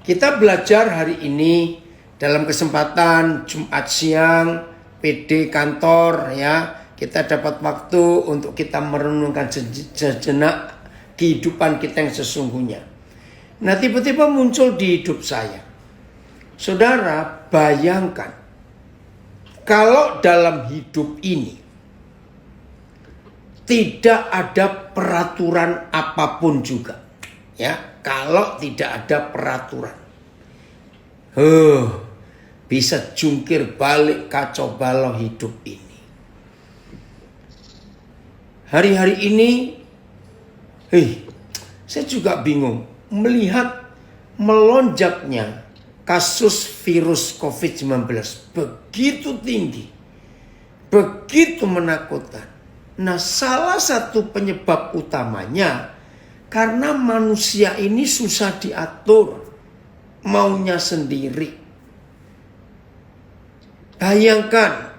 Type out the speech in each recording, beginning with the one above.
Kita belajar hari ini dalam kesempatan Jumat siang, PD kantor ya. Kita dapat waktu untuk kita merenungkan sejenak kehidupan kita yang sesungguhnya. Nah, tiba-tiba muncul di hidup saya. Saudara, bayangkan kalau dalam hidup ini tidak ada peraturan apapun juga. Ya, kalau tidak ada peraturan. Bisa jungkir balik kacau balau hidup ini. Hari-hari ini, saya juga bingung melihat melonjaknya kasus virus COVID-19 begitu tinggi, begitu menakutkan. Nah, salah satu penyebab utamanya karena manusia ini susah diatur, maunya sendiri. Bayangkan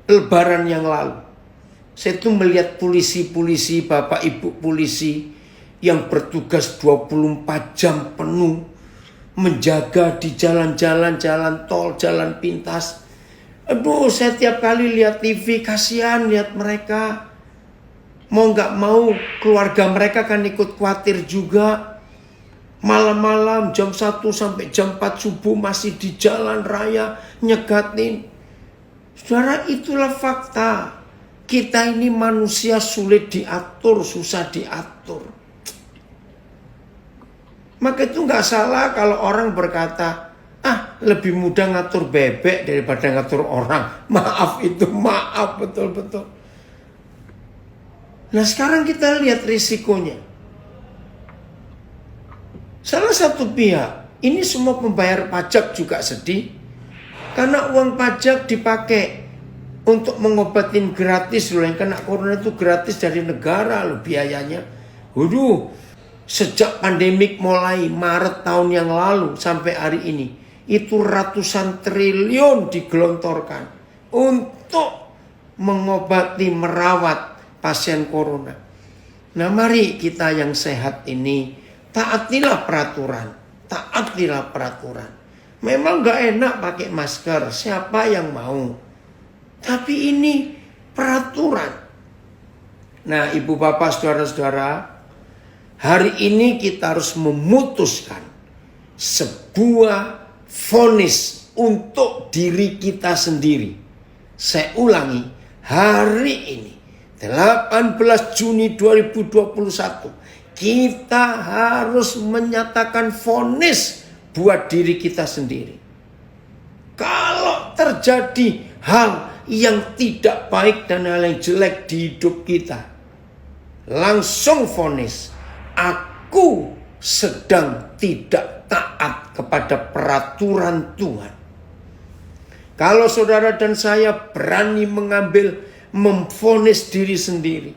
Lebaran yang lalu, saya tuh melihat polisi-polisi, bapak ibu polisi yang bertugas 24 jam penuh menjaga di jalan-jalan, jalan tol, jalan pintas. Aduh, saya tiap kali lihat TV kasihan lihat mereka. Mau gak mau keluarga mereka kan ikut khawatir juga. Malam-malam jam 1 sampai jam 4 subuh masih di jalan raya nyegatin. Saudara, itulah fakta. Kita ini manusia sulit diatur, susah diatur. Maka itu gak salah kalau orang berkata, lebih mudah ngatur bebek daripada ngatur orang. Maaf, itu maaf betul-betul. Nah, sekarang kita lihat risikonya. Salah satu pihak, ini semua pembayar pajak juga sedih. Karena uang pajak dipakai untuk mengobatin gratis loh. Yang kena corona itu gratis dari negara loh biayanya. Waduh, sejak pandemik mulai Maret tahun yang lalu sampai hari ini, itu ratusan triliun digelontorkan untuk mengobati, merawat pasien corona. Nah, mari kita yang sehat ini taatilah peraturan. Taatilah peraturan. Memang gak enak pakai masker, siapa yang mau? Tapi ini peraturan. Nah, ibu bapak saudara-saudara, hari ini kita harus memutuskan sebuah vonis untuk diri kita sendiri. Saya ulangi, hari ini 18 Juni 2021 kita harus menyatakan vonis buat diri kita sendiri. Kalau terjadi hal yang tidak baik dan hal yang jelek di hidup kita, langsung vonis, aku sedang tidak taat kepada peraturan Tuhan. Kalau saudara dan saya berani memvonis diri sendiri,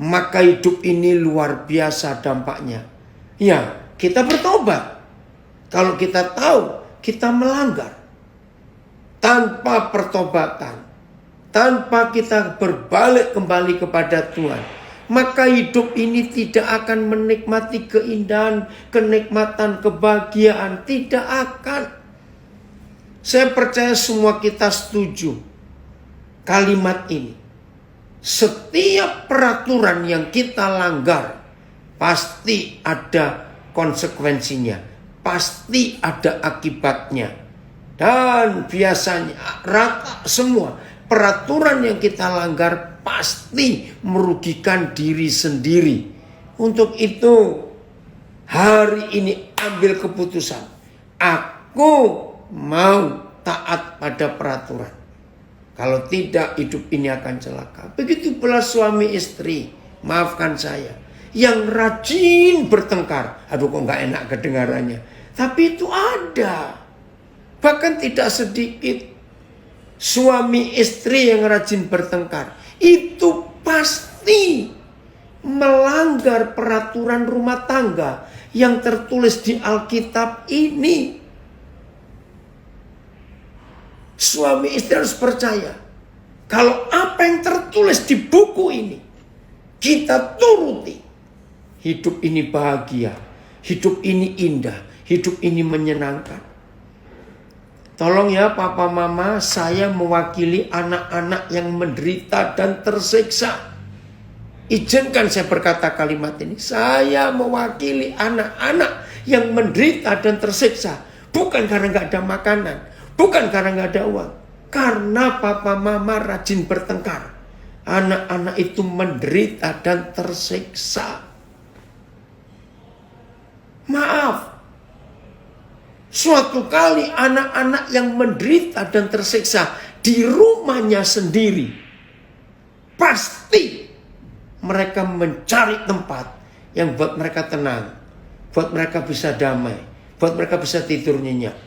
maka hidup ini luar biasa dampaknya. Ya, kita bertobat. Kalau kita tahu kita melanggar, tanpa pertobatan, tanpa kita berbalik kembali kepada Tuhan, maka hidup ini tidak akan menikmati keindahan, kenikmatan, kebahagiaan. Tidak akan. Saya percaya semua kita setuju kalimat ini. Setiap peraturan yang kita langgar pasti ada konsekuensinya, pasti ada akibatnya. Dan biasanya rata semua peraturan yang kita langgar pasti merugikan diri sendiri. Untuk itu hari ini ambil keputusan. Aku mau taat pada peraturan. Kalau tidak, hidup ini akan celaka. Begitu pula suami istri, maafkan saya, yang rajin bertengkar. Aduh, kok gak enak kedengarannya. Tapi itu ada. Bahkan tidak sedikit suami istri yang rajin bertengkar. Itu pasti melanggar peraturan rumah tangga yang tertulis di Alkitab ini. Suami istri harus percaya kalau apa yang tertulis di buku ini kita turuti, hidup ini bahagia, hidup ini indah, hidup ini menyenangkan. Tolong ya papa mama, saya mewakili anak-anak yang menderita dan tersiksa. Izinkan saya berkata kalimat ini. Saya mewakili anak-anak yang menderita dan tersiksa. Bukan karena gak ada makanan, bukan karena gak ada uang. Karena papa mama rajin bertengkar. Anak-anak itu menderita dan tersiksa. Maaf. Suatu kali anak-anak yang menderita dan tersiksa di rumahnya sendiri, pasti mereka mencari tempat yang buat mereka tenang, buat mereka bisa damai, buat mereka bisa tidur nyenyak.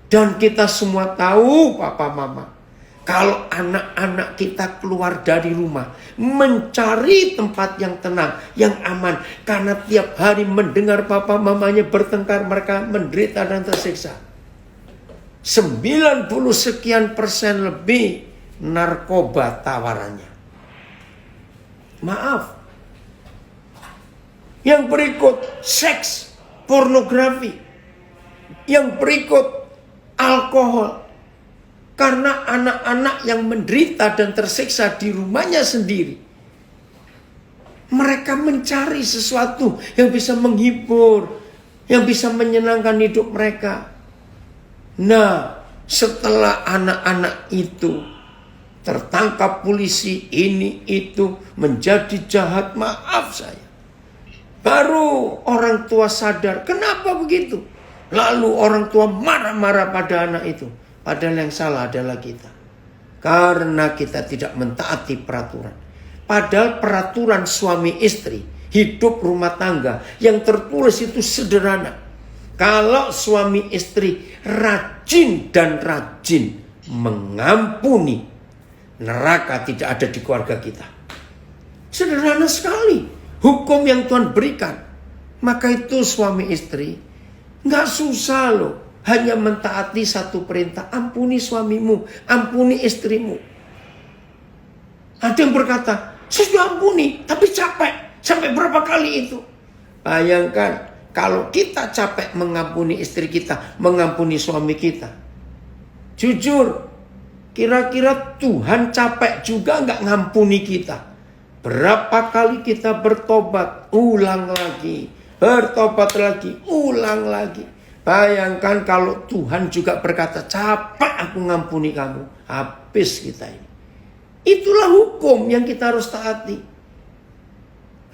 Dan kita semua tahu papa mama, kalau anak-anak kita keluar dari rumah mencari tempat yang tenang, yang aman, karena tiap hari mendengar papa mamanya bertengkar, mereka menderita dan tersiksa. 90 sekian persen lebih narkoba tawarannya. Maaf. Yang berikut seks, pornografi. Yang berikut alkohol. Karena anak-anak yang menderita dan tersiksa di rumahnya sendiri, mereka mencari sesuatu yang bisa menghibur, yang bisa menyenangkan hidup mereka. Nah, setelah anak-anak itu tertangkap polisi, ini itu menjadi jahat, maaf saya, baru orang tua sadar kenapa begitu. Lalu orang tua marah-marah pada anak itu. Padahal yang salah adalah kita. Karena kita tidak mentaati peraturan. Padahal peraturan suami istri, hidup rumah tangga yang tertulis itu sederhana. Kalau suami istri rajin dan rajin mengampuni, neraka tidak ada di keluarga kita. Sederhana sekali hukum yang Tuhan berikan. Maka itu suami istri nggak susah loh. Hanya mentaati satu perintah. Ampuni suamimu, ampuni istrimu. Ada yang berkata, saya sudah ampuni, tapi capek. Sampai berapa kali itu? Bayangkan, kalau kita capek mengampuni istri kita, mengampuni suami kita. Jujur, kira-kira Tuhan capek juga nggak ngampuni kita? Berapa kali kita bertobat, ulang lagi. Bertobat lagi, ulang lagi. Bayangkan kalau Tuhan juga berkata, capek aku ngampuni kamu. Habis kita ini. Itulah hukum yang kita harus taati.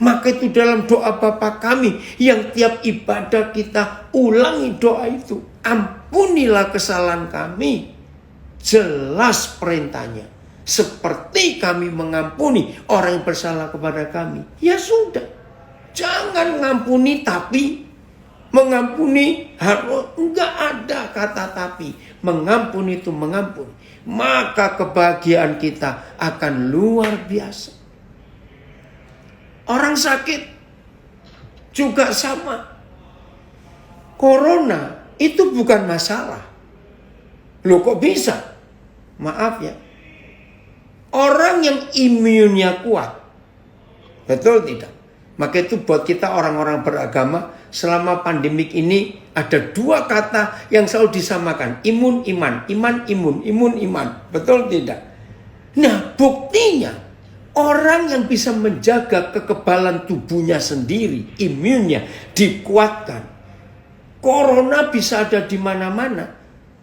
Maka itu dalam doa Bapa kami, yang tiap ibadah kita ulangi doa itu. Ampunilah kesalahan kami. Jelas perintahnya. Seperti kami mengampuni orang yang bersalah kepada kami. Ya sudah. Jangan ngampuni tapi mengampuni harus, enggak ada kata tapi. Mengampuni itu mengampuni. Maka kebahagiaan kita akan luar biasa. Orang sakit juga sama. Corona itu bukan masalah. Loh kok bisa? Maaf ya. Orang yang imunnya kuat. Betul tidak? Maka itu buat kita orang-orang beragama, selama pandemik ini ada dua kata yang selalu disamakan. Imun, iman. Iman, imun. Imun, iman. Betul tidak? Nah, buktinya orang yang bisa menjaga kekebalan tubuhnya sendiri, imunnya dikuatkan. Corona bisa ada di mana-mana,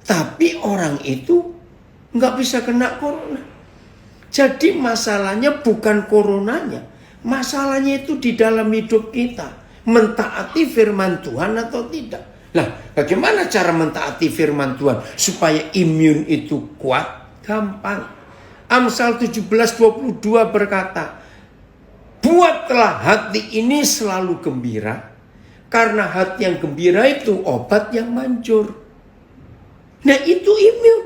tapi orang itu nggak bisa kena corona. Jadi masalahnya bukan coronanya. Masalahnya itu di dalam hidup kita. Mentaati firman Tuhan atau tidak. Nah, bagaimana cara mentaati firman Tuhan supaya imun itu kuat? Gampang. Amsal 17:22 berkata, buatlah hati ini selalu gembira, karena hati yang gembira itu obat yang manjur. Nah, itu imun.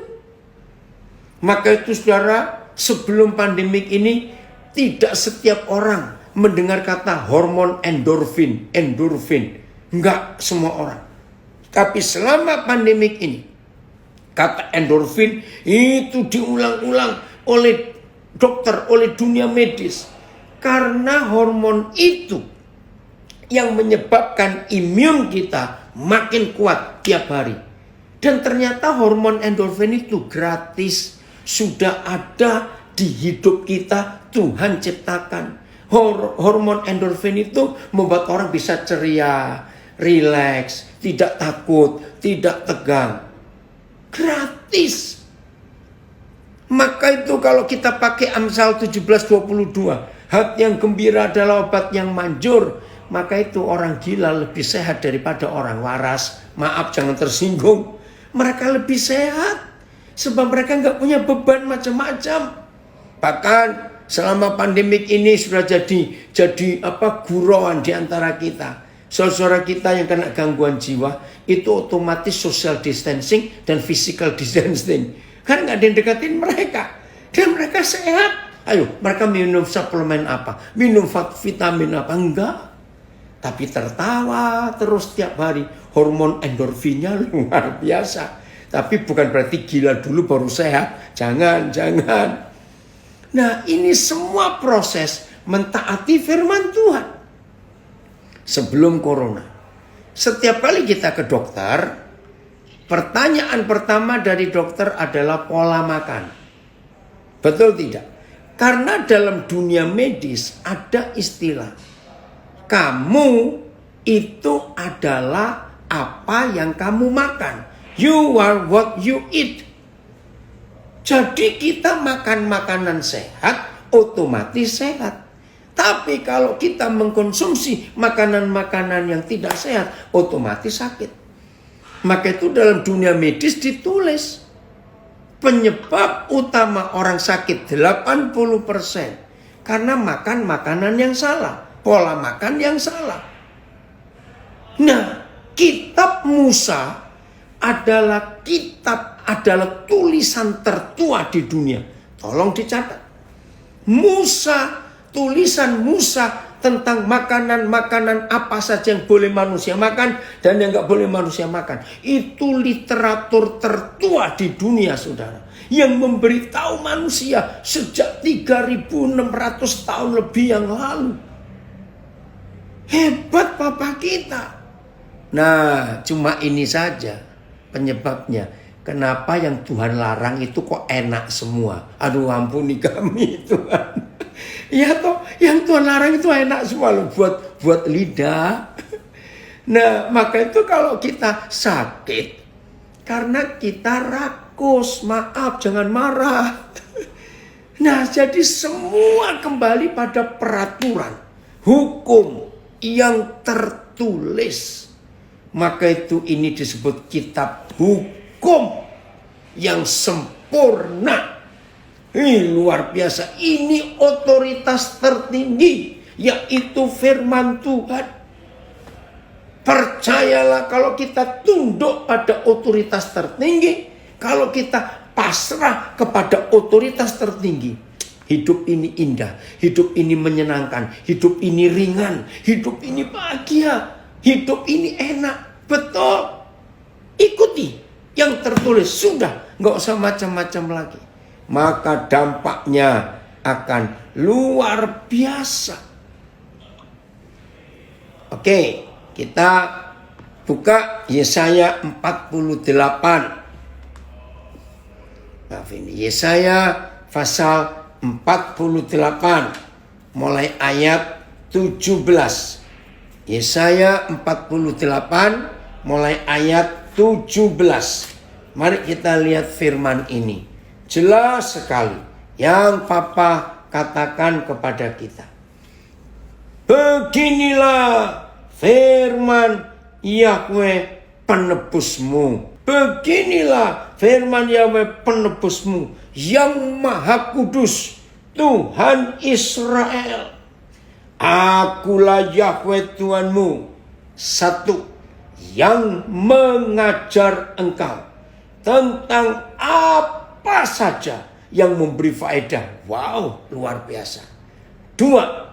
Maka itu saudara, sebelum pandemik ini tidak setiap orang mendengar kata hormon endorfin. Enggak semua orang. Tapi selama pandemik ini, kata endorfin itu diulang-ulang oleh dokter, oleh dunia medis. Karena hormon itu yang menyebabkan imun kita makin kuat tiap hari. Dan ternyata hormon endorfin itu gratis. Sudah ada di hidup kita, Tuhan ciptakan. Hormon endorfin itu membuat orang bisa ceria, rileks, tidak takut, tidak tegang. Gratis. Maka itu kalau kita pakai Amsal 17:22, hati yang gembira adalah obat yang manjur. Maka itu orang gila lebih sehat daripada orang waras. Maaf, jangan tersinggung. Mereka lebih sehat. Sebab mereka nggak punya beban macam-macam. Bahkan selama pandemik ini sudah jadi gurauan di antara kita. Saudara kita yang kena gangguan jiwa itu otomatis social distancing dan physical distancing. Kan nggak ada yang deketin mereka. Dan mereka sehat. Ayo, mereka minum suplemen apa? Minum vitamin apa? Enggak. Tapi tertawa terus tiap hari. Hormon endorfinnya luar biasa. Tapi bukan berarti gila dulu baru sehat. Jangan. Nah, ini semua proses mentaati firman Tuhan. Sebelum corona. Setiap kali kita ke dokter, pertanyaan pertama dari dokter adalah pola makan. Betul tidak? Karena dalam dunia medis ada istilah. Kamu itu adalah apa yang kamu makan. You are what you eat. Jadi kita makan makanan sehat, otomatis sehat. Tapi kalau kita mengkonsumsi makanan-makanan yang tidak sehat, otomatis sakit. Maka itu dalam dunia medis ditulis. Penyebab utama orang sakit 80% karena makan makanan yang salah. Pola makan yang salah. Nah, kitab Musa adalah tulisan tertua di dunia. Tolong dicatat. Tulisan Musa tentang makanan-makanan apa saja yang boleh manusia makan dan yang nggak boleh manusia makan. Itu literatur tertua di dunia, saudara. Yang memberitahu manusia sejak 3.600 tahun lebih yang lalu. Hebat Papa kita. Nah, cuma ini saja penyebabnya. Kenapa yang Tuhan larang itu kok enak semua? Aduh, ampuni kami Tuhan. Ya toh, yang Tuhan larang itu enak semua loh buat lidah. Nah, maka itu kalau kita sakit karena kita rakus, maaf jangan marah. Nah, jadi semua kembali pada peraturan hukum yang tertulis. Maka itu ini disebut kitab hukum yang sempurna. Luar biasa. Ini otoritas tertinggi, yaitu firman Tuhan. Percayalah kalau kita tunduk pada otoritas tertinggi, kalau kita pasrah kepada otoritas tertinggi, hidup ini indah, hidup ini menyenangkan, hidup ini ringan, hidup ini bahagia, hidup ini enak. Betul. Ikuti yang tertulis. Sudah, nggak usah macam-macam lagi. Maka dampaknya akan luar biasa. Oke, kita buka Yesaya 48. Maaf ini Yesaya pasal 48 mulai ayat 17. Yesaya 48 mulai ayat 17. Mari kita lihat firman ini. Jelas sekali yang Papa katakan kepada kita. Beginilah firman Yahweh penebusmu. Beginilah firman Yahweh penebusmu yang Maha Kudus, Tuhan Israel. Akulah Yahweh Tuhanmu, satu, yang mengajar engkau tentang apa saja yang memberi faedah. Wow, luar biasa. Dua,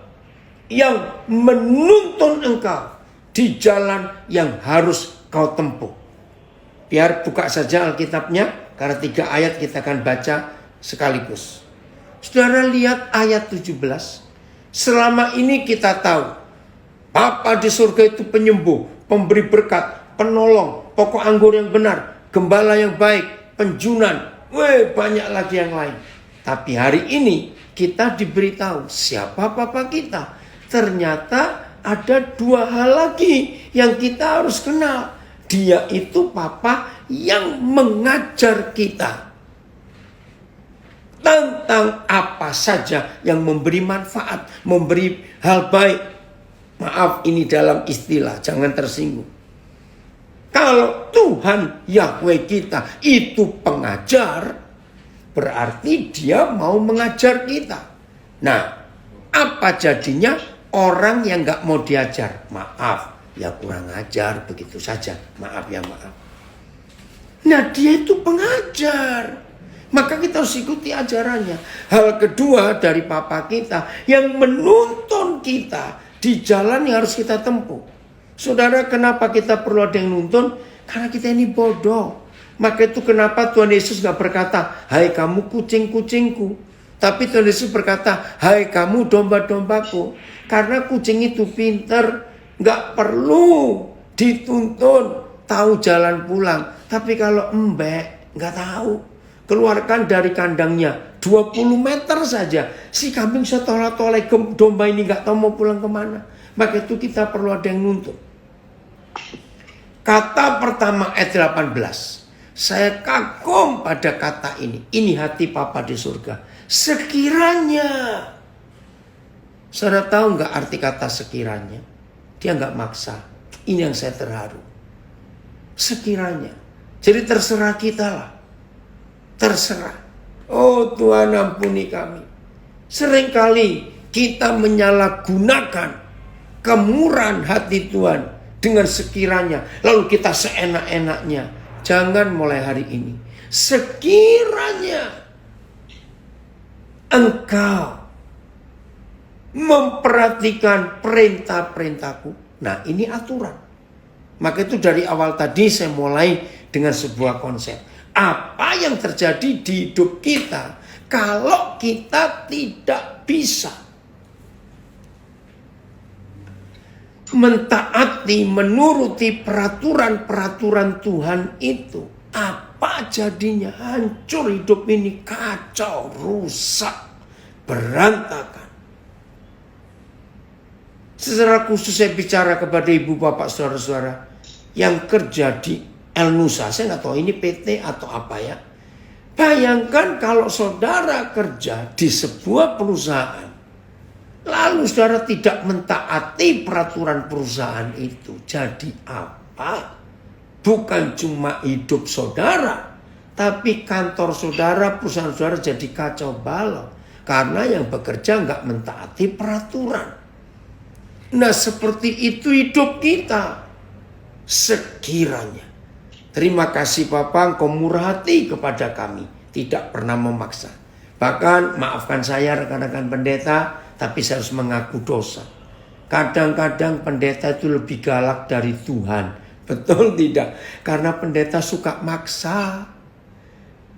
yang menuntun engkau di jalan yang harus kau tempuh. Biar buka saja Alkitabnya, karena 3 ayat kita akan baca sekaligus. Saudara lihat ayat 17. Selama ini kita tahu Bapa di surga itu penyembuh, pemberi berkat, penolong, pokok anggur yang benar, gembala yang baik, penjunan, banyak lagi yang lain. Tapi hari ini kita diberitahu siapa Bapa kita. Ternyata ada dua hal lagi yang kita harus kenal. Dia itu Bapa yang mengajar kita tentang apa saja yang memberi manfaat, memberi hal baik. Maaf, ini dalam istilah, jangan tersinggung. Kalau Tuhan Yahweh kita itu pengajar, berarti dia mau mengajar kita. Nah, apa jadinya orang yang gak mau diajar? Maaf, ya kurang ajar begitu saja. Maaf ya maaf. Nah, dia itu pengajar. Maka kita harus ikuti ajarannya. Hal kedua dari Papa kita yang menuntun kita di jalan yang harus kita tempuh. Saudara, kenapa kita perlu ada yang nuntun? Karena kita ini bodoh. Maka itu kenapa Tuhan Yesus gak berkata, hai kamu kucing-kucingku. Tapi Tuhan Yesus berkata, hai kamu domba-dombaku. Karena kucing itu pinter, gak perlu dituntun, tahu jalan pulang. Tapi kalau embek gak tahu, keluarkan dari kandangnya 20 meter saja, si kambing setolah-toleh, domba ini gak tahu mau pulang kemana. Maka itu kita perlu ada yang nuntun. Kata pertama ayat 18. Saya kagum pada kata ini. Ini hati Papa di surga. Sekiranya. Saudara tahu gak arti kata sekiranya? Dia gak maksa. Ini yang saya terharu. Sekiranya. Jadi terserah kita lah. Terserah. Oh Tuhan, ampuni kami. Seringkali kita menyalahgunakan kemurahan hati Tuhan dengan sekiranya. Lalu kita seenak-enaknya. Jangan mulai hari ini. Sekiranya engkau memperhatikan perintah-perintahku. Nah, ini aturan. Maka itu dari awal tadi saya mulai dengan sebuah konsep. Apa yang terjadi di hidup kita kalau kita tidak bisa mentaati, menuruti peraturan-peraturan Tuhan itu? Apa jadinya? Hancur hidup ini, kacau, rusak, berantakan. Secara khusus saya bicara kepada ibu bapak saudara-saudara yang kerja di El Nusa. Saya nggak tahu ini PT atau apa ya. Bayangkan kalau saudara kerja di sebuah perusahaan, lalu saudara tidak mentaati peraturan perusahaan itu. Jadi apa? Bukan cuma hidup saudara, tapi kantor saudara, perusahaan saudara jadi kacau balau. Karena yang bekerja nggak mentaati peraturan. Nah, seperti itu hidup kita. Sekiranya. Terima kasih Bapak, Engkau murah hati kepada kami. Tidak pernah memaksa. Bahkan maafkan saya rekan-rekan pendeta, tapi saya harus mengaku dosa. Kadang-kadang pendeta itu lebih galak dari Tuhan. Betul tidak? Karena pendeta suka maksa.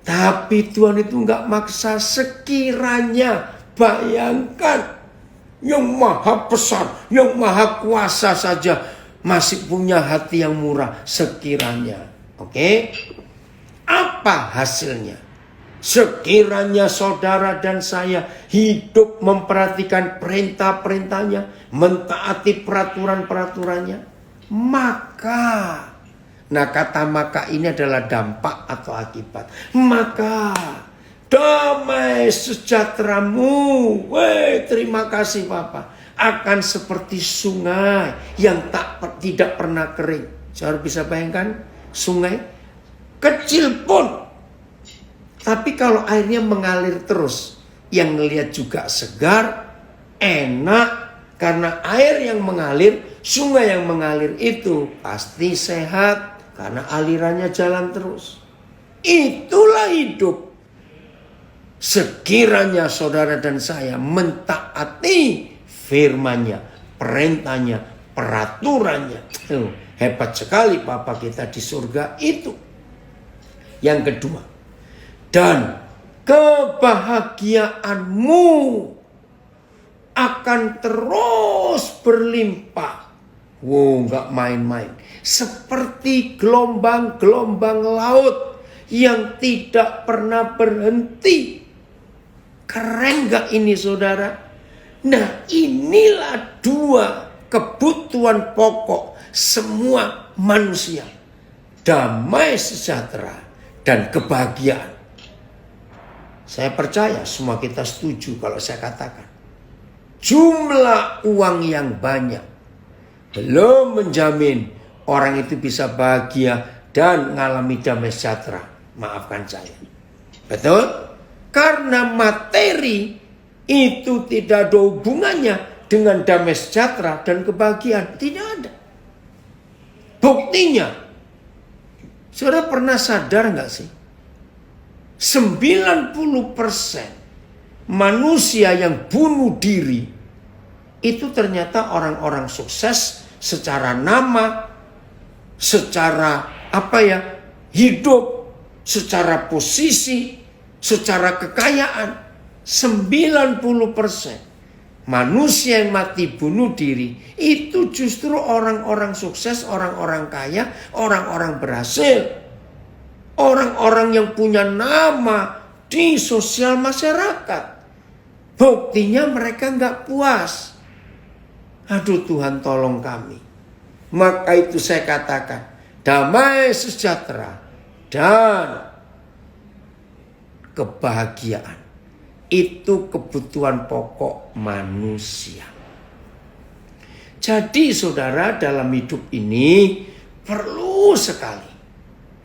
Tapi Tuhan itu enggak maksa. Sekiranya, bayangkan. Yang maha besar, yang maha kuasa saja masih punya hati yang murah. Sekiranya. Oke? Apa hasilnya? Sekiranya saudara dan saya hidup memperhatikan perintah-perintahnya, mentaati peraturan-peraturannya, maka, nah kata maka ini adalah dampak atau akibat. Maka damai sejahteramu, terima kasih Bapak, akan seperti sungai yang tidak pernah kering. Saudara bisa bayangkan sungai kecil pun, tapi kalau airnya mengalir terus, yang ngelihat juga segar, enak, karena air yang mengalir, sungai yang mengalir itu pasti sehat karena alirannya jalan terus. Itulah hidup. Sekiranya saudara dan saya mentaati firman-Nya, perintahnya, peraturannya. Hebat sekali Bapa kita di surga itu. Yang kedua, dan kebahagiaanmu akan terus berlimpah Wow, nggak main-main. Seperti gelombang-gelombang laut yang tidak pernah berhenti. Keren nggak ini saudara? Nah, inilah dua kebutuhan pokok semua manusia. Damai sejahtera dan kebahagiaan. Saya percaya semua kita setuju kalau saya katakan. Jumlah uang yang banyak belum menjamin orang itu bisa bahagia dan mengalami damai sejahtera. Maafkan saya. Betul? Karena materi itu tidak ada hubungannya dengan damai sejahtera dan kebahagiaan. Tidak ada. Buktinya, saudara pernah sadar nggak sih? 90% manusia yang bunuh diri itu ternyata orang-orang sukses secara nama, secara hidup, secara posisi, secara kekayaan. 90% manusia yang mati bunuh diri itu justru orang-orang sukses, orang-orang kaya, orang-orang berhasil. Orang-orang yang punya nama di sosial masyarakat. Buktinya mereka nggak puas. Aduh Tuhan tolong kami. Maka itu saya katakan, damai sejahtera dan kebahagiaan. Itu kebutuhan pokok manusia. Jadi saudara, dalam hidup ini perlu sekali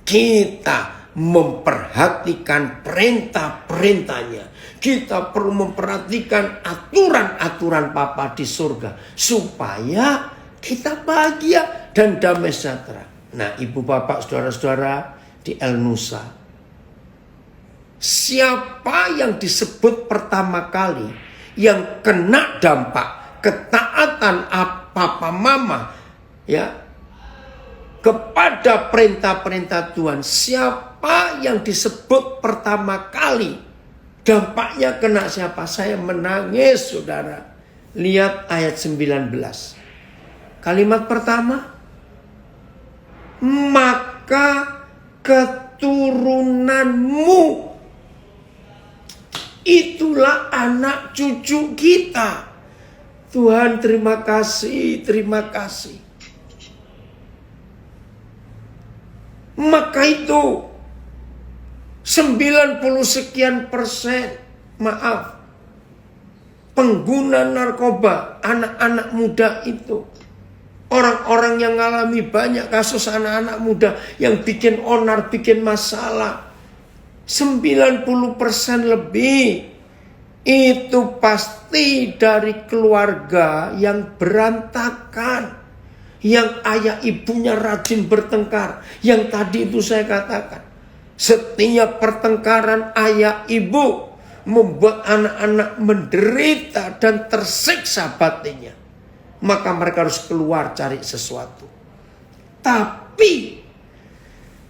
kita memperhatikan perintah-perintahnya. Kita perlu memperhatikan aturan-aturan Bapa di surga. Supaya kita bahagia dan damai sejahtera. Nah, ibu bapak, saudara-saudara di El Nusa. Siapa yang disebut pertama kali yang kena dampak ketaatan papa mama kepada perintah-perintah Tuhan? Siapa yang disebut pertama kali? Dampaknya kena siapa? Saya menangis saudara. Lihat ayat 19. Kalimat pertama. Maka keturunanmu. Itulah anak cucu kita. Tuhan terima kasih, terima kasih. Maka itu 90 sekian persen, pengguna narkoba, anak-anak muda itu. Orang-orang yang mengalami banyak kasus anak-anak muda yang bikin onar, bikin masalah. 90% lebih. Itu pasti dari keluarga yang berantakan. Yang ayah ibunya rajin bertengkar. Yang tadi itu saya katakan. Setiap pertengkaran ayah ibu membuat anak-anak menderita dan tersiksa batinnya. Maka mereka harus keluar cari sesuatu. Tapi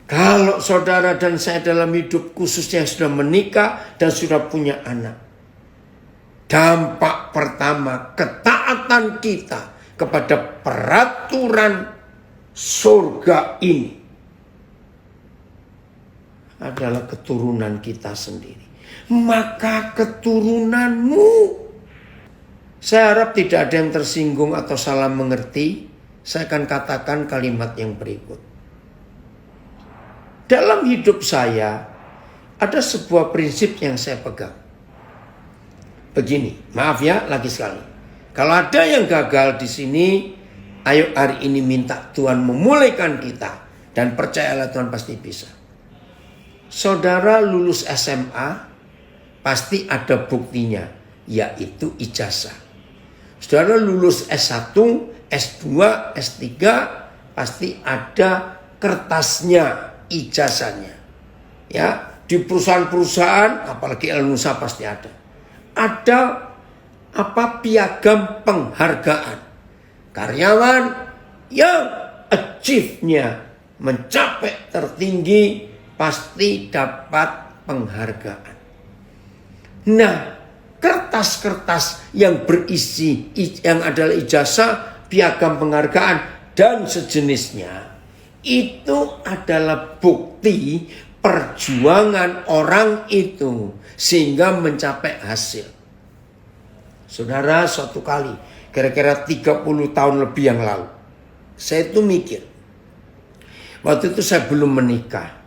kalau saudara dan saya dalam hidup khususnya sudah menikah dan sudah punya anak. Dampak pertama ketaatan kita kepada peraturan surga ini adalah keturunan kita sendiri. Maka keturunanmu. Saya harap tidak ada yang tersinggung atau salah mengerti. Saya akan katakan kalimat yang berikut. Dalam hidup saya ada sebuah prinsip yang saya pegang. Begini, maaf ya lagi sekali. Kalau ada yang gagal di sini, ayo hari ini minta Tuhan memulihkan kita. Dan percayalah Tuhan pasti bisa. Saudara lulus SMA, pasti ada buktinya, yaitu ijazah. Saudara lulus S1, S2, S3, pasti ada kertasnya, ijazahnya. Ya, di perusahaan-perusahaan, apalagi El Nusa pasti ada. Ada piagam penghargaan. Karyawan yang achieve-nya mencapai tertinggi pasti dapat penghargaan. Nah, kertas-kertas yang berisi yang adalah ijazah piagam penghargaan, dan sejenisnya. Itu adalah bukti perjuangan orang itu sehingga mencapai hasil. Saudara, suatu kali, kira-kira 30 tahun lebih yang lalu, saya itu mikir. Waktu itu saya belum menikah.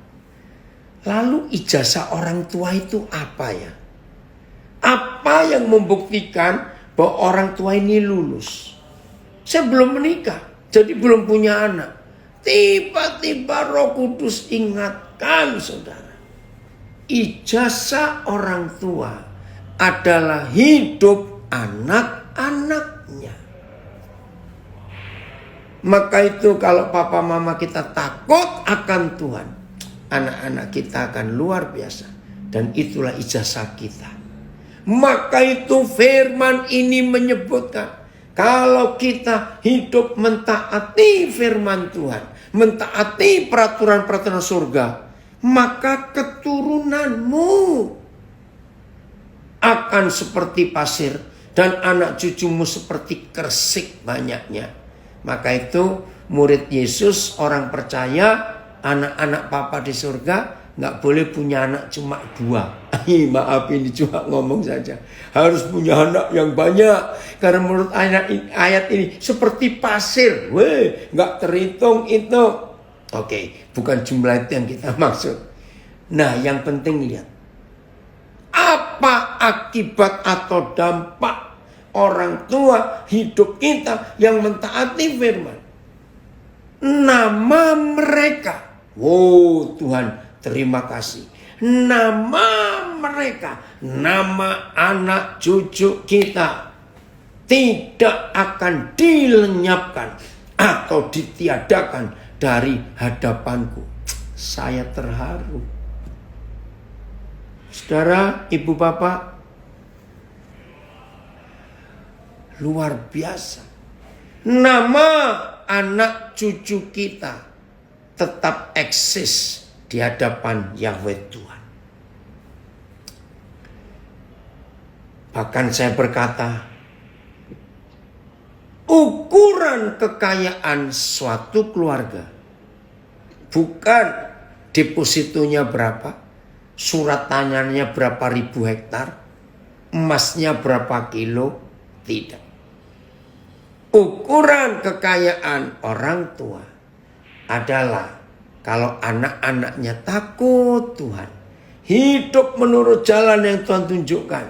Lalu ijazah orang tua itu apa ya? Apa yang membuktikan bahwa orang tua ini lulus? Saya belum menikah, jadi belum punya anak. Tiba-tiba Roh Kudus ingatkan saudara. Ijazah orang tua adalah hidup anak-anaknya. Maka itu kalau papa mama kita takut akan Tuhan, anak-anak kita akan luar biasa. Dan itulah ijazah kita. Maka itu firman ini menyebutkan, kalau kita hidup mentaati firman Tuhan, mentaati peraturan-peraturan surga, maka keturunanmu akan seperti pasir dan anak cucumu seperti kersik banyaknya. Maka itu murid Yesus, orang percaya, anak-anak papa di surga nggak boleh punya anak cuma 2. Maaf, ini cuma ngomong saja. Harus punya anak yang banyak. Karena menurut ayat ini seperti pasir. Nggak terhitung itu. Oke, bukan jumlah itu yang kita maksud. Nah, yang penting lihat. Apa akibat atau dampak orang tua hidup kita yang mentaati firman? Nama mereka. Tuhan, terima kasih. Nama mereka, nama anak cucu kita tidak akan dilenyapkan atau ditiadakan dari hadapanku. Saya terharu. Saudara, ibu bapak, luar biasa. Nama anak cucu kita tetap eksis di hadapan Yahweh Tuhan. Bahkan saya berkata, ukuran kekayaan suatu keluarga bukan depositonya berapa, surat tangannya berapa ribu hektar, emasnya berapa kilo, tidak. Ukuran kekayaan orang tua adalah kalau anak-anaknya takut Tuhan, hidup menurut jalan yang Tuhan tunjukkan.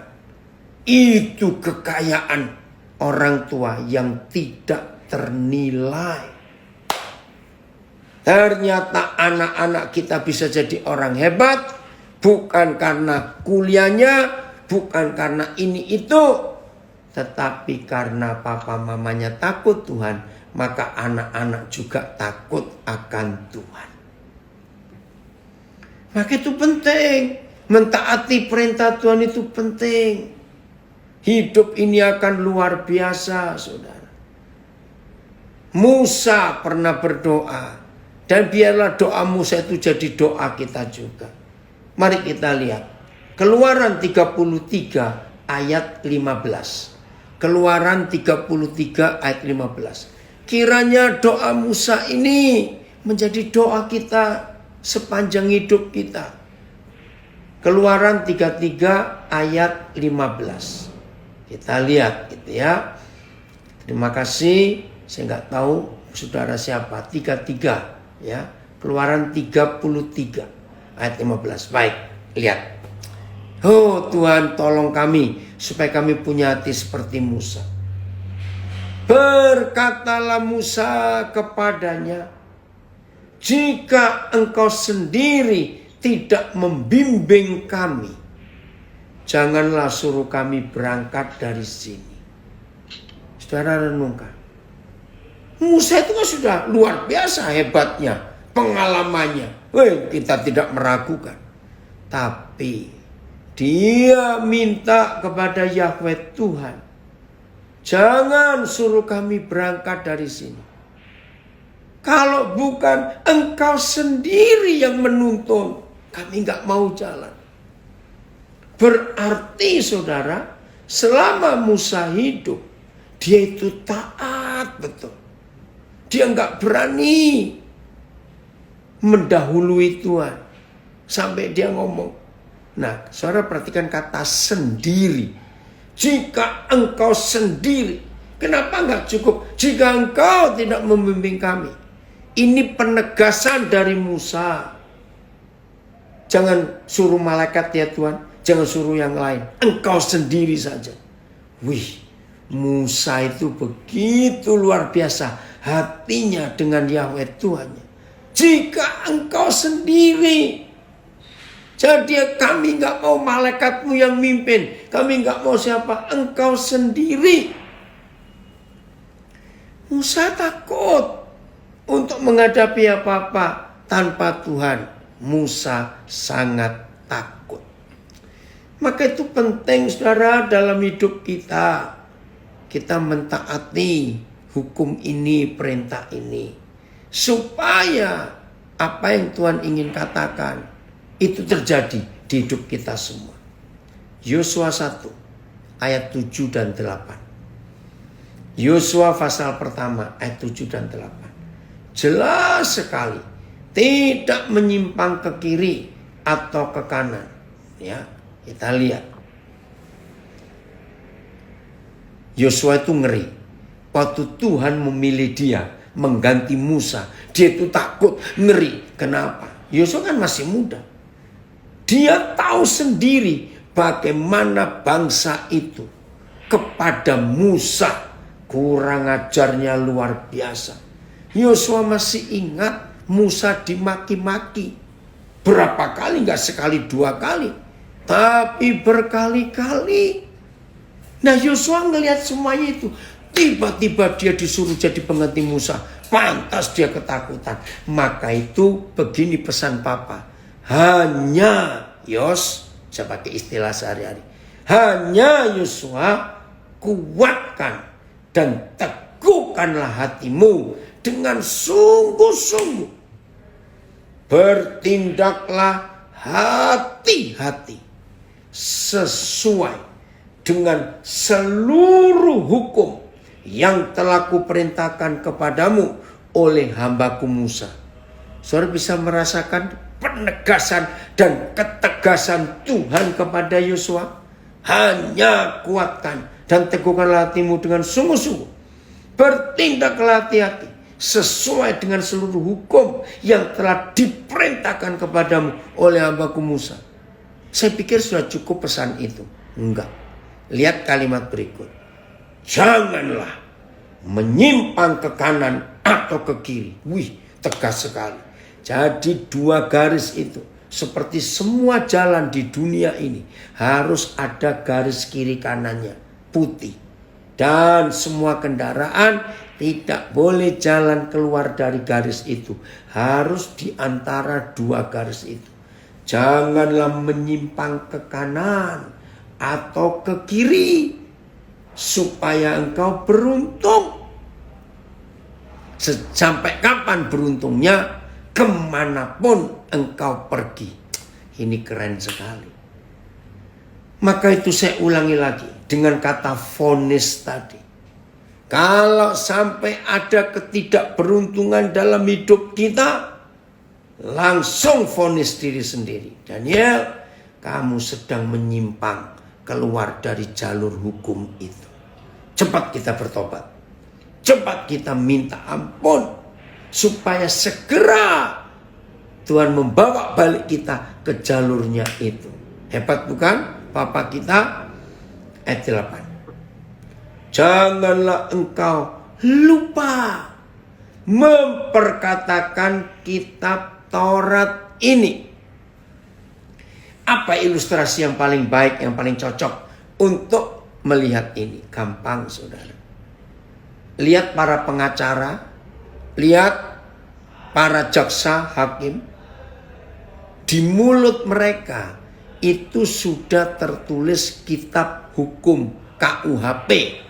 Itu kekayaan orang tua yang tidak ternilai. Ternyata anak-anak kita bisa jadi orang hebat, bukan karena kuliahnya, bukan karena ini itu, tetapi karena papa mamanya takut Tuhan, maka anak-anak juga takut akan Tuhan. Maka itu penting. Mentaati perintah Tuhan itu penting. Hidup ini akan luar biasa, saudara. Musa pernah berdoa. Dan biarlah doa Musa itu jadi doa kita juga. Mari kita lihat. Keluaran 33 ayat 15. Keluaran 33 ayat 15. Kiranya doa Musa ini menjadi doa kita sepanjang hidup kita. Keluaran 33 ayat 15. Kita lihat gitu ya. Terima kasih. Saya nggak tahu saudara siapa. 33 ya. Keluaran 33 ayat 15. Baik, lihat. Tuhan, tolong kami supaya kami punya hati seperti Musa. Berkatalah Musa kepadanya, jika engkau sendiri tidak membimbing kami, janganlah suruh kami berangkat dari sini. Saudara renungkan. Musa itu kan sudah luar biasa hebatnya, pengalamannya. Kita tidak meragukan. Tapi dia minta kepada Yahweh Tuhan, jangan suruh kami berangkat dari sini. Kalau bukan engkau sendiri yang menuntun, kami nggak mau jalan. Berarti saudara, selama Musa hidup, Dia itu taat betul. Dia nggak berani mendahului Tuhan. Sampai dia ngomong. Nah, saudara perhatikan kata sendiri. Jika engkau sendiri, kenapa nggak cukup? Jika engkau tidak membimbing kami. Ini penegasan dari Musa. Jangan suruh malaikat ya Tuhan. Jangan suruh yang lain. Engkau sendiri saja. Wih, Musa itu begitu luar biasa hatinya dengan Yahweh Tuhannya. Jika engkau sendiri. Jadi kami nggak mau malaikatmu yang mimpin. Kami nggak mau siapa. Engkau sendiri. Musa takut untuk menghadapi apa-apa tanpa Tuhan. Musa sangat takut. Maka itu penting saudara dalam hidup kita. Kita mentaati hukum ini, perintah ini. Supaya apa yang Tuhan ingin katakan itu terjadi di hidup kita semua. Yosua 1 ayat 7 dan 8. Yosua pasal pertama ayat 7 dan 8. Jelas sekali. Tidak menyimpang ke kiri atau ke kanan. Ya, kita lihat. Yosua itu ngeri. Waktu Tuhan memilih dia mengganti Musa, dia itu takut, ngeri. Kenapa? Yosua kan masih muda. Dia tahu sendiri bagaimana bangsa itu kepada Musa kurang ajarnya luar biasa. Yosua masih ingat Musa dimaki-maki. Berapa kali? Enggak sekali dua kali. Tapi berkali-kali. Nah Yosua ngelihat semuanya itu. Tiba-tiba dia disuruh jadi pengganti Musa. Pantas dia ketakutan. Maka itu begini pesan Papa. Hanya saya pakai istilah sehari-hari. Hanya Yosua kuatkan dan teguhkanlah hatimu dengan sungguh-sungguh. Bertindaklah hati-hati sesuai dengan seluruh hukum yang telah kuperintahkan kepadamu oleh hambaku Musa. Saudara bisa merasakan penegasan dan ketegasan Tuhan kepada Yosua. Hanya kuatkan dan teguhkanlah hatimu dengan sungguh-sungguh. Bertindaklah hati-hati sesuai dengan seluruh hukum yang telah diperintahkan kepadamu oleh hambaku Musa. Saya pikir sudah cukup pesan itu. Enggak. Lihat kalimat berikut. Janganlah menyimpang ke kanan atau ke kiri. Wih, tegas sekali. Jadi dua garis itu. Seperti semua jalan di dunia ini. Harus ada garis kiri kanannya. Putih. Dan semua kendaraan tidak boleh jalan keluar dari garis itu. Harus di antara dua garis itu. Janganlah menyimpang ke kanan atau ke kiri. Supaya engkau beruntung. Sampai kapan beruntungnya? Kemanapun engkau pergi. Ini keren sekali. Maka itu saya ulangi lagi. Dengan kata vonis tadi. Kalau sampai ada ketidakberuntungan dalam hidup kita, langsung vonis diri sendiri. Daniel, kamu sedang menyimpang keluar dari jalur hukum itu. Cepat kita bertobat. Cepat kita minta ampun. Supaya segera Tuhan membawa balik kita ke jalurnya itu. Hebat bukan? Papa kita ayat 8. Janganlah engkau lupa memperkatakan kitab Taurat ini. Apa ilustrasi yang paling baik, yang paling cocok untuk melihat ini? Gampang saudara. Lihat para pengacara, lihat para jaksa, hakim. Di mulut mereka itu sudah tertulis kitab hukum KUHP.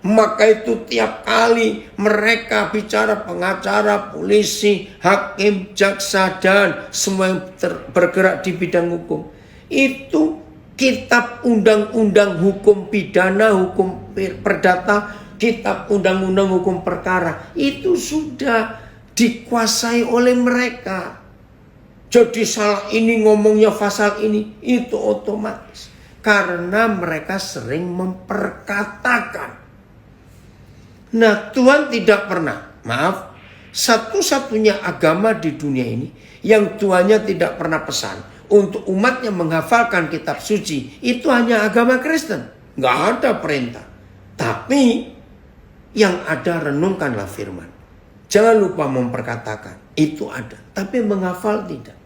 Maka itu tiap kali mereka bicara, pengacara, polisi, hakim, jaksa, dan semua yang bergerak di bidang hukum. Itu kitab undang-undang hukum pidana, hukum perdata kitab undang-undang hukum perkara, itu sudah dikuasai oleh mereka. Jadi salah ini ngomongnya pasal ini, itu otomatis. Karena mereka sering memperkatakan. Nah, Tuhan tidak pernah, maaf, satu-satunya agama di dunia ini yang Tuhannya tidak pernah pesan untuk umatnya menghafalkan kitab suci, itu hanya agama Kristen. Nggak ada perintah. Tapi yang ada renungkanlah firman. Jangan lupa memperkatakan, itu ada. Tapi menghafal tidak.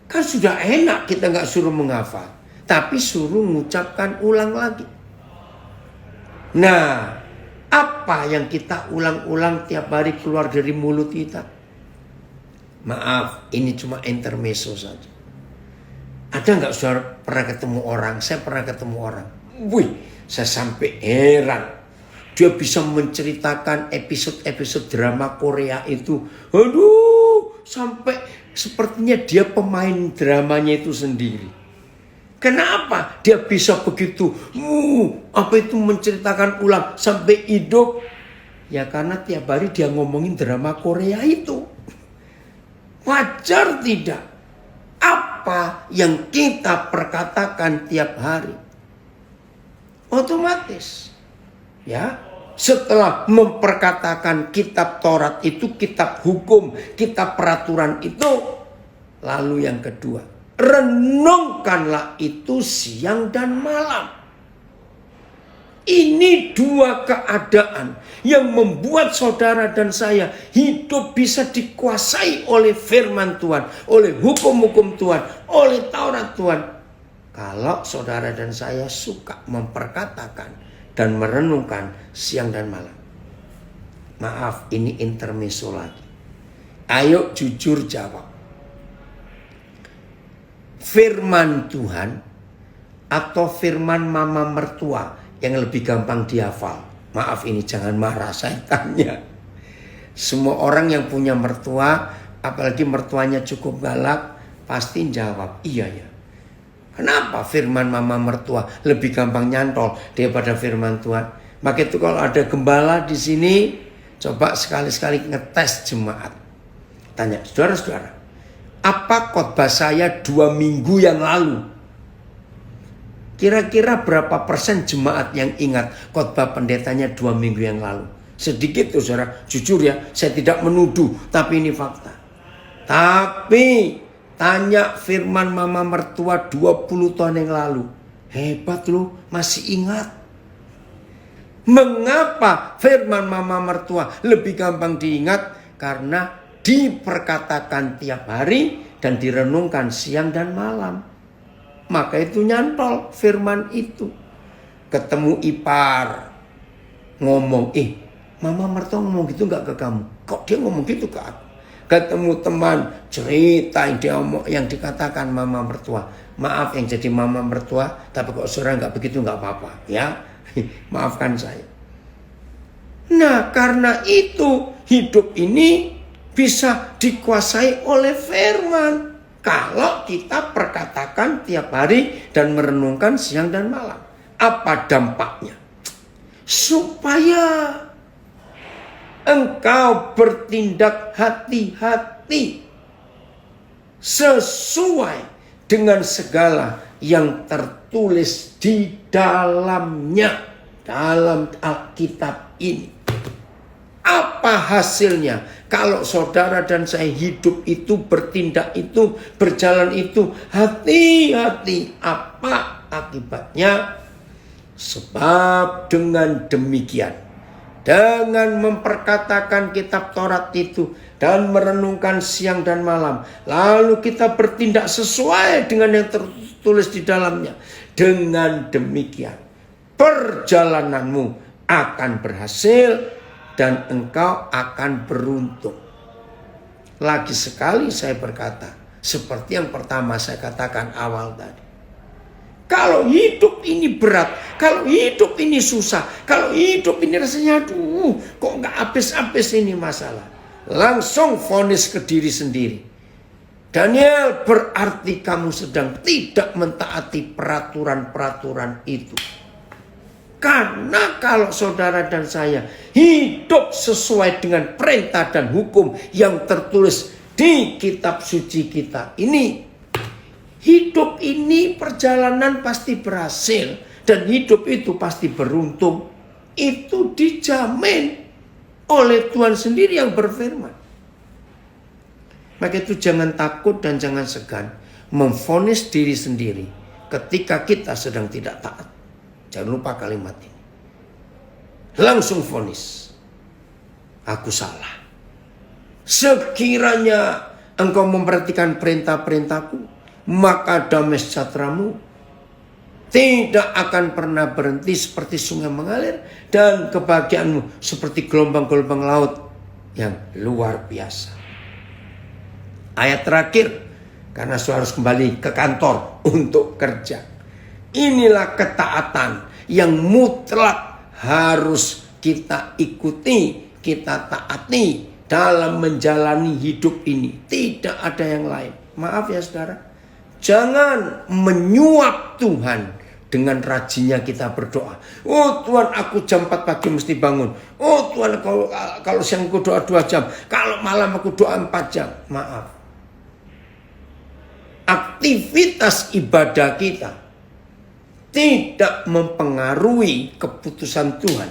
Kan sudah enak kita nggak suruh menghafal. Tapi suruh mengucapkan ulang lagi. Nah, apa yang kita ulang-ulang tiap hari keluar dari mulut kita? Maaf, ini cuma intermezzo saja. Ada nggak saudara pernah ketemu orang? Saya pernah ketemu orang. Wih, saya sampai heran. Dia bisa menceritakan episode-episode drama Korea itu. Aduh, sampai sepertinya dia pemain dramanya itu sendiri. Kenapa dia bisa begitu? Apa itu menceritakan ulang sampai hidup? Ya karena tiap hari dia ngomongin drama Korea itu. Wajar tidak? Apa yang kita perkatakan tiap hari? Otomatis. Ya, setelah memperkatakan kitab Taurat itu, kitab hukum, kitab peraturan itu, lalu yang kedua, renungkanlah itu siang dan malam. Ini dua keadaan yang membuat saudara dan saya hidup bisa dikuasai oleh firman Tuhan, oleh hukum-hukum Tuhan, oleh Taurat Tuhan. Kalau saudara dan saya suka memperkatakan dan merenungkan siang dan malam. Maaf, ini intermezzo lagi. Ayo jujur jawab. Firman Tuhan atau firman mama mertua yang lebih gampang dihafal? Maaf, ini jangan marah, saya tanya. Semua orang yang punya mertua, apalagi mertuanya cukup galak, pasti jawab, iya ya. Kenapa firman mama mertua lebih gampang nyantol daripada firman Tuhan? Maka itu kalau ada gembala di sini, coba sekali-sekali ngetes jemaat. Tanya, saudara-saudara, apa khotbah saya 2 minggu yang lalu? Kira-kira berapa persen jemaat yang ingat khotbah pendetanya 2 minggu yang lalu? Sedikit tuh saudara, jujur ya, saya tidak menuduh, tapi ini fakta. Tapi tanya firman mama mertua 20 tahun yang lalu. Hebat loh, masih ingat. Mengapa firman mama mertua lebih gampang diingat? Karena diperkatakan tiap hari dan direnungkan siang dan malam. Maka itu nyantol firman itu. Ketemu ipar, ngomong, mama mertua ngomong gitu gak ke kamu? Kok dia ngomong gitu ke aku? Ketemu teman, cerita yang dikatakan mama mertua. Maaf yang jadi mama mertua, tapi kok saudara gak begitu gak apa-apa. Ya, maafkan saya. Nah, karena itu hidup ini bisa dikuasai oleh firman. Kalau kita perkatakan tiap hari dan merenungkan siang dan malam. Apa dampaknya? Supaya engkau bertindak hati-hati sesuai dengan segala yang tertulis di dalamnya, dalam Alkitab ini. Apa hasilnya kalau saudara dan saya hidup itu, bertindak itu, berjalan itu hati-hati? Apa akibatnya? Sebab dengan demikian, dengan memperkatakan kitab Taurat itu dan merenungkan siang dan malam, lalu kita bertindak sesuai dengan yang tertulis di dalamnya. Dengan demikian, perjalananmu akan berhasil dan engkau akan beruntung. Lagi sekali saya berkata, seperti yang pertama saya katakan awal tadi. Kalau hidup ini berat, kalau hidup ini susah, kalau hidup ini rasanya aduh, kok nggak habis-habis ini masalah. Langsung vonis ke diri sendiri. Daniel, berarti kamu sedang tidak mentaati peraturan-peraturan itu. Karena kalau saudara dan saya hidup sesuai dengan perintah dan hukum yang tertulis di kitab suci kita ini, hidup ini perjalanan pasti berhasil dan hidup itu pasti beruntung. Itu dijamin oleh Tuhan sendiri yang berfirman. Maka itu jangan takut dan jangan segan memvonis diri sendiri ketika kita sedang tidak taat. Jangan lupa kalimat ini. Langsung vonis. Aku salah. Sekiranya engkau memperhatikan perintah-perintahku, maka damai sejahteramu tidak akan pernah berhenti seperti sungai mengalir, dan kebahagiaanmu seperti gelombang-gelombang laut yang luar biasa. Ayat terakhir, karena saya harus kembali ke kantor untuk kerja. Inilah ketaatan yang mutlak harus kita ikuti, kita taati dalam menjalani hidup ini. Tidak ada yang lain. Maaf ya saudara, jangan menyuap Tuhan dengan rajinnya kita berdoa. Oh Tuhan, aku jam 4 pagi mesti bangun. Oh Tuhan, kalau siang aku doa 2 jam. Kalau malam aku doa 4 jam. Maaf. Aktivitas ibadah kita tidak mempengaruhi keputusan Tuhan.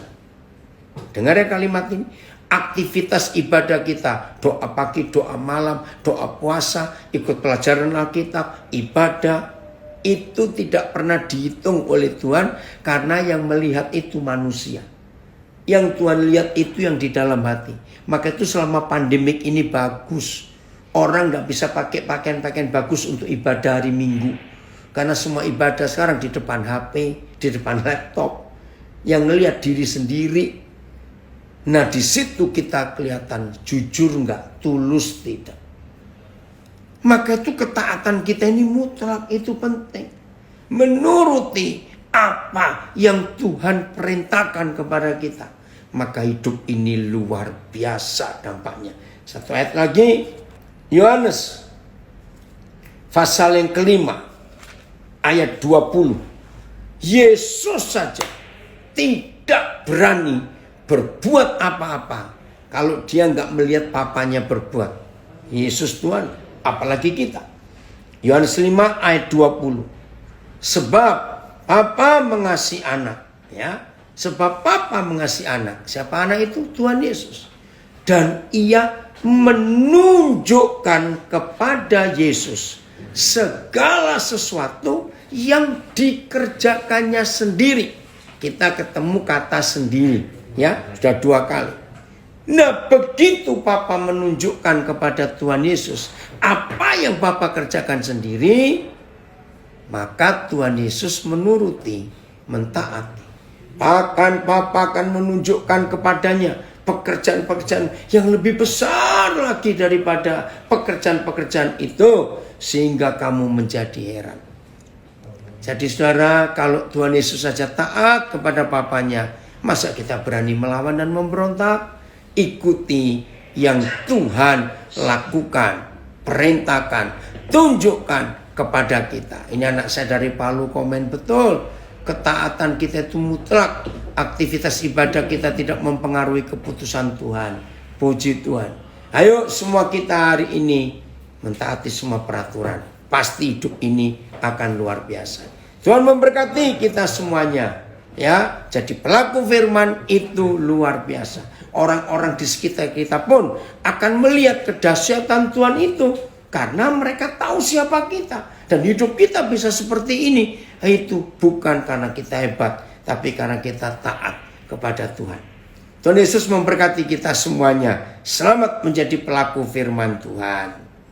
Dengar ya kalimat ini. Aktivitas ibadah kita, doa pagi, doa malam, doa puasa, ikut pelajaran Alkitab, ibadah, itu tidak pernah dihitung oleh Tuhan, karena yang melihat itu manusia. Yang Tuhan lihat itu yang di dalam hati. Maka itu selama pandemik ini bagus. Orang gak bisa pakai pakaian-pakaian bagus untuk ibadah hari Minggu. Karena semua ibadah sekarang di depan HP, di depan laptop. Yang ngelihat diri sendiri. Nah di situ kita kelihatan jujur nggak, tulus tidak. Maka itu ketaatan kita ini mutlak, itu penting. Menuruti apa yang Tuhan perintahkan kepada kita. Maka hidup ini luar biasa dampaknya. Satu ayat lagi, Yohanes pasal yang kelima ayat 20. Yesus saja tidak berani berbuat apa-apa kalau dia nggak melihat papanya berbuat. Yesus Tuhan, apalagi kita. Yohanes 5 ayat 20. Sebab Bapa mengasihi anak, ya. Sebab Bapa mengasihi anak. Siapa anak itu? Tuhan Yesus. Dan ia menunjukkan kepada Yesus segala sesuatu yang dikerjakannya sendiri. Kita ketemu kata sendiri, ya, sudah 2 kali. Nah, begitu Bapa menunjukkan kepada Tuhan Yesus apa yang Bapa kerjakan sendiri, maka Tuhan Yesus menuruti, mentaati. Bahkan Bapa akan menunjukkan kepadanya pekerjaan-pekerjaan yang lebih besar lagi daripada pekerjaan-pekerjaan itu, sehingga kamu menjadi heran. Jadi saudara, kalau Tuhan Yesus saja taat kepada Bapanya, masa kita berani melawan dan memberontak? Ikuti yang Tuhan lakukan, perintahkan, tunjukkan kepada kita. Ini anak saya dari Palu komen betul. Ketaatan kita itu mutlak. Aktivitas ibadah kita tidak mempengaruhi keputusan Tuhan. Puji Tuhan. Ayo semua kita hari ini mentaati semua peraturan. Pasti hidup ini akan luar biasa. Tuhan memberkati kita semuanya. Ya, jadi pelaku firman itu luar biasa. Orang-orang di sekitar kita pun akan melihat kedahsyatan Tuhan itu, karena mereka tahu siapa kita. Dan hidup kita bisa seperti ini. Itu bukan karena kita hebat, tapi karena kita taat kepada Tuhan. Tuhan Yesus memberkati kita semuanya. Selamat menjadi pelaku firman Tuhan.